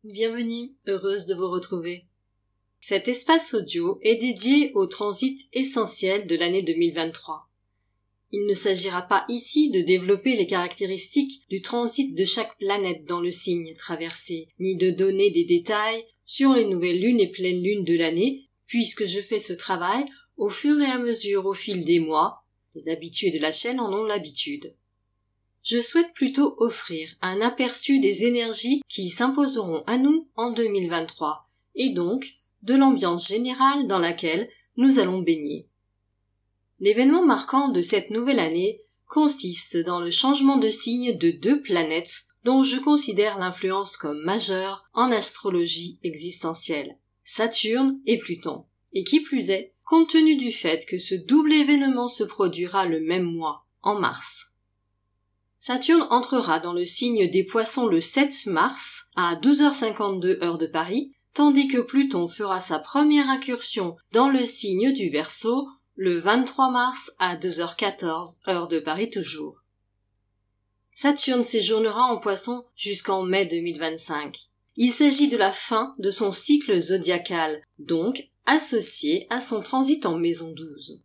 Bienvenue, heureuse de vous retrouver. Cet espace audio est dédié au transit essentiel de l'année 2023. Il ne s'agira pas ici de développer les caractéristiques du transit de chaque planète dans le signe traversé, ni de donner des détails sur les nouvelles lunes et pleines lunes de l'année, puisque je fais ce travail au fur et à mesure au fil des mois. Les habitués de la chaîne en ont l'habitude. Je souhaite plutôt offrir un aperçu des énergies qui s'imposeront à nous en 2023, et donc de l'ambiance générale dans laquelle nous allons baigner. L'événement marquant de cette nouvelle année consiste dans le changement de signe de 2 planètes dont je considère l'influence comme majeure en astrologie existentielle, Saturne et Pluton, et qui plus est, compte tenu du fait que ce double événement se produira le même mois, en mars. Saturne entrera dans le signe des Poissons le 7 mars à 12h52 heure de Paris, tandis que Pluton fera sa première incursion dans le signe du Verseau le 23 mars à 2h14 heure de Paris toujours. Saturne séjournera en Poissons jusqu'en mai 2025. Il s'agit de la fin de son cycle zodiacal, donc associé à son transit en maison 12.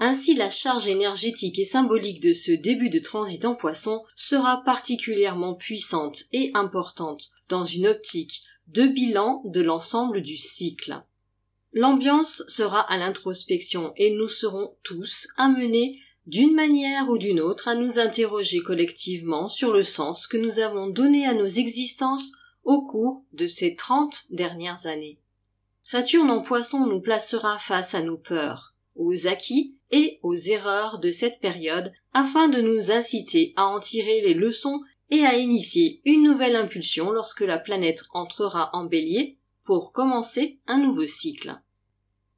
Ainsi, la charge énergétique et symbolique de ce début de transit en Poisson sera particulièrement puissante et importante dans une optique de bilan de l'ensemble du cycle. L'ambiance sera à l'introspection et nous serons tous amenés d'une manière ou d'une autre à nous interroger collectivement sur le sens que nous avons donné à nos existences au cours de ces 30 dernières années. Saturne en Poisson nous placera face à nos peurs, aux acquis et aux erreurs de cette période afin de nous inciter à en tirer les leçons et à initier une nouvelle impulsion lorsque la planète entrera en Bélier pour commencer un nouveau cycle.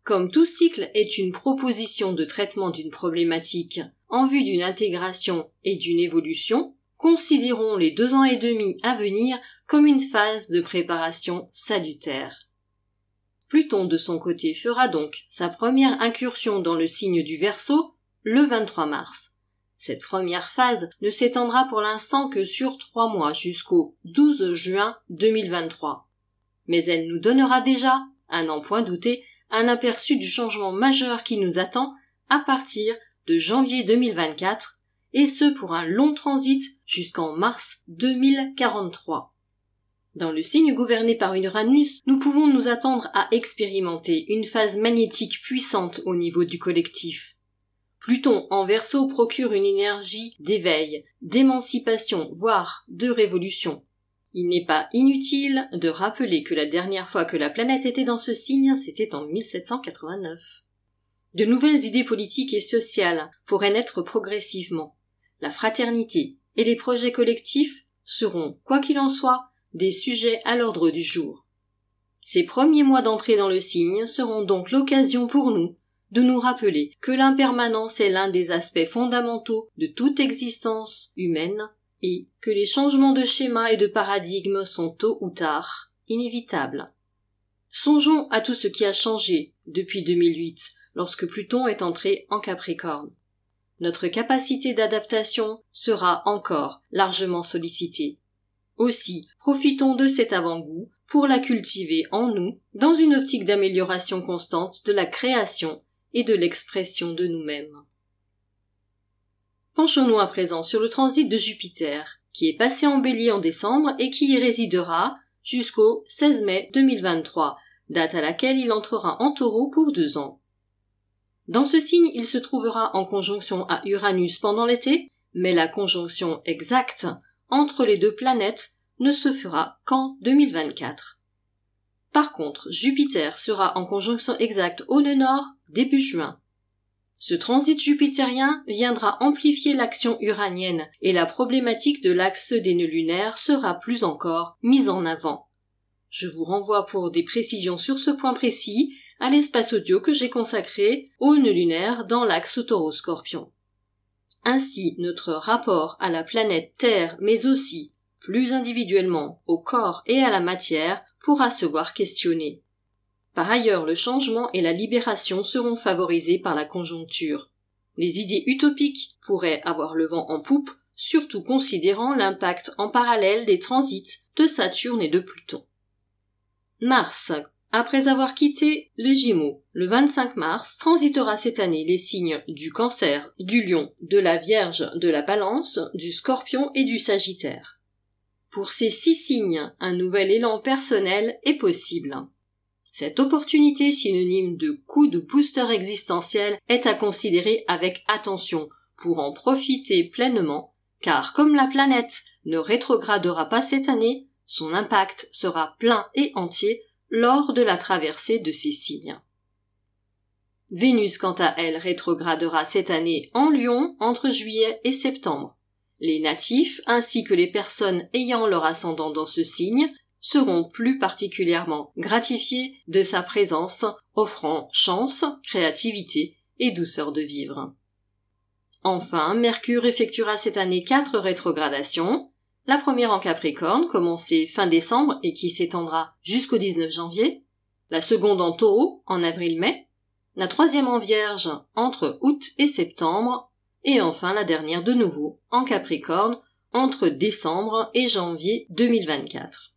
Comme tout cycle est une proposition de traitement d'une problématique en vue d'une intégration et d'une évolution, considérons les 2 ans et demi à venir comme une phase de préparation salutaire. Pluton, de son côté, fera donc sa première incursion dans le signe du Verseau le 23 mars. Cette première phase ne s'étendra pour l'instant que sur 3 mois jusqu'au 12 juin 2023. Mais elle nous donnera déjà, à n'en point douter, un aperçu du changement majeur qui nous attend à partir de janvier 2024, et ce pour un long transit jusqu'en mars 2043. Dans le signe gouverné par Uranus, nous pouvons nous attendre à expérimenter une phase magnétique puissante au niveau du collectif. Pluton en Verseau procure une énergie d'éveil, d'émancipation, voire de révolution. Il n'est pas inutile de rappeler que la dernière fois que la planète était dans ce signe, c'était en 1789. De nouvelles idées politiques et sociales pourraient naître progressivement. La fraternité et les projets collectifs seront, quoi qu'il en soit, des sujets à l'ordre du jour. Ces premiers mois d'entrée dans le signe seront donc l'occasion pour nous de nous rappeler que l'impermanence est l'un des aspects fondamentaux de toute existence humaine et que les changements de schéma et de paradigme sont tôt ou tard inévitables. Songeons à tout ce qui a changé depuis 2008 lorsque Pluton est entré en Capricorne. Notre capacité d'adaptation sera encore largement sollicitée. Aussi, profitons de cet avant-goût pour la cultiver en nous dans une optique d'amélioration constante de la création et de l'expression de nous-mêmes. Penchons-nous à présent sur le transit de Jupiter, qui est passé en Bélier en décembre et qui y résidera jusqu'au 16 mai 2023, date à laquelle il entrera en Taureau pour 2 ans. Dans ce signe, il se trouvera en conjonction à Uranus pendant l'été, mais la conjonction exacte entre les 2 planètes ne se fera qu'en 2024. Par contre, Jupiter sera en conjonction exacte au nœud nord début juin. Ce transit jupitérien viendra amplifier l'action uranienne et la problématique de l'axe des nœuds lunaires sera plus encore mise en avant. Je vous renvoie pour des précisions sur ce point précis à l'espace audio que j'ai consacré aux nœuds lunaires dans l'axe Taureau-Scorpion. Ainsi, notre rapport à la planète Terre, mais aussi, plus individuellement, au corps et à la matière, pourra se voir questionné. Par ailleurs, le changement et la libération seront favorisés par la conjoncture. Les idées utopiques pourraient avoir le vent en poupe, surtout considérant l'impact en parallèle des transits de Saturne et de Pluton. Mars, après avoir quitté les Gémeaux le 25 mars, transitera cette année les signes du Cancer, du Lion, de la Vierge, de la Balance, du Scorpion et du Sagittaire. Pour ces 6 signes, un nouvel élan personnel est possible. Cette opportunité synonyme de coup de booster existentiel est à considérer avec attention pour en profiter pleinement, car comme la planète ne rétrogradera pas cette année, son impact sera plein et entier lors de la traversée de ces signes. Vénus, quant à elle, rétrogradera cette année en Lion entre juillet et septembre. Les natifs, ainsi que les personnes ayant leur ascendant dans ce signe, seront plus particulièrement gratifiés de sa présence, offrant chance, créativité et douceur de vivre. Enfin, Mercure effectuera cette année 4 rétrogradations, la première en Capricorne, commencée fin décembre et qui s'étendra jusqu'au 19 janvier, la seconde en Taureau, en avril-mai, la troisième en Vierge, entre août et septembre, et enfin la dernière de nouveau, en Capricorne, entre décembre et janvier 2024.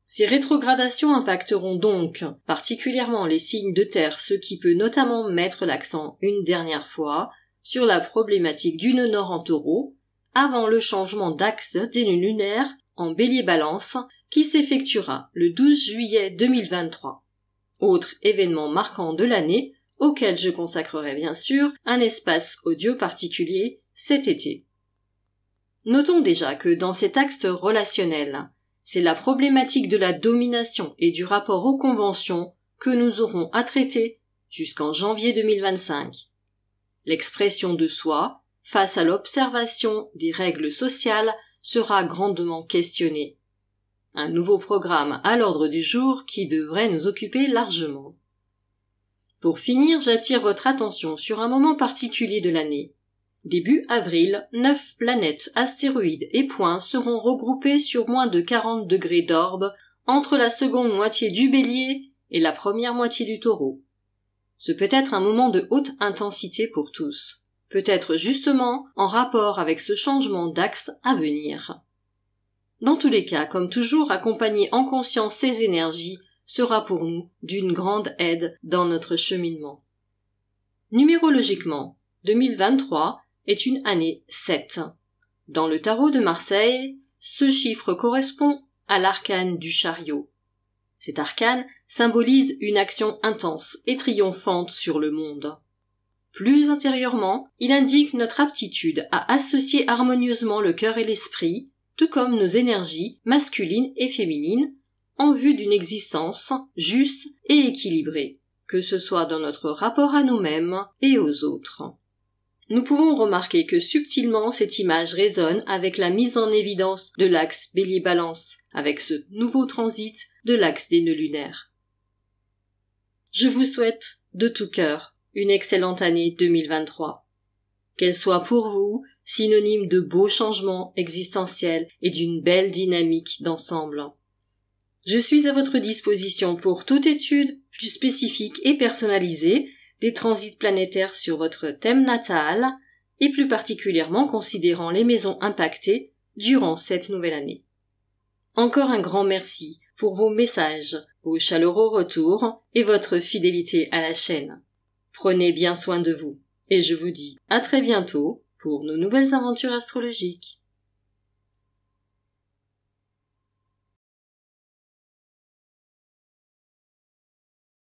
Ces rétrogradations impacteront donc particulièrement les signes de terre, ce qui peut notamment mettre l'accent une dernière fois sur la problématique du nœud nord en Taureau, avant le changement d'axe des nœuds lunaires en Bélier-Balance qui s'effectuera le 12 juillet 2023. Autre événement marquant de l'année, auquel je consacrerai bien sûr un espace audio particulier cet été. Notons déjà que dans cet axe relationnel, c'est la problématique de la domination et du rapport aux conventions que nous aurons à traiter jusqu'en janvier 2025. L'expression de soi, face à l'observation des règles sociales, sera grandement questionnée. Un nouveau programme à l'ordre du jour qui devrait nous occuper largement. Pour finir, j'attire votre attention sur un moment particulier de l'année. Début avril, 9 planètes, astéroïdes et points seront regroupés sur moins de 40 degrés d'orbe entre la seconde moitié du Bélier et la première moitié du Taureau. Ce peut être un moment de haute intensité pour tous, peut-être justement en rapport avec ce changement d'axe à venir. Dans tous les cas, comme toujours, accompagner en conscience ces énergies sera pour nous d'une grande aide dans notre cheminement. Numérologiquement, 2023 est une année 7. Dans le tarot de Marseille, ce chiffre correspond à l'arcane du chariot. Cet arcane symbolise une action intense et triomphante sur le monde. Plus intérieurement, il indique notre aptitude à associer harmonieusement le cœur et l'esprit, tout comme nos énergies masculines et féminines, en vue d'une existence juste et équilibrée, que ce soit dans notre rapport à nous-mêmes et aux autres. Nous pouvons remarquer que subtilement cette image résonne avec la mise en évidence de l'axe Bélier-Balance, avec ce nouveau transit de l'axe des nœuds lunaires. Je vous souhaite de tout cœur une excellente année 2023. Qu'elle soit pour vous synonyme de beaux changements existentiels et d'une belle dynamique d'ensemble. Je suis à votre disposition pour toute étude plus spécifique et personnalisée des transits planétaires sur votre thème natal et plus particulièrement considérant les maisons impactées durant cette nouvelle année. Encore un grand merci pour vos messages, vos chaleureux retours et votre fidélité à la chaîne. Prenez bien soin de vous et je vous dis à très bientôt pour nos nouvelles aventures astrologiques.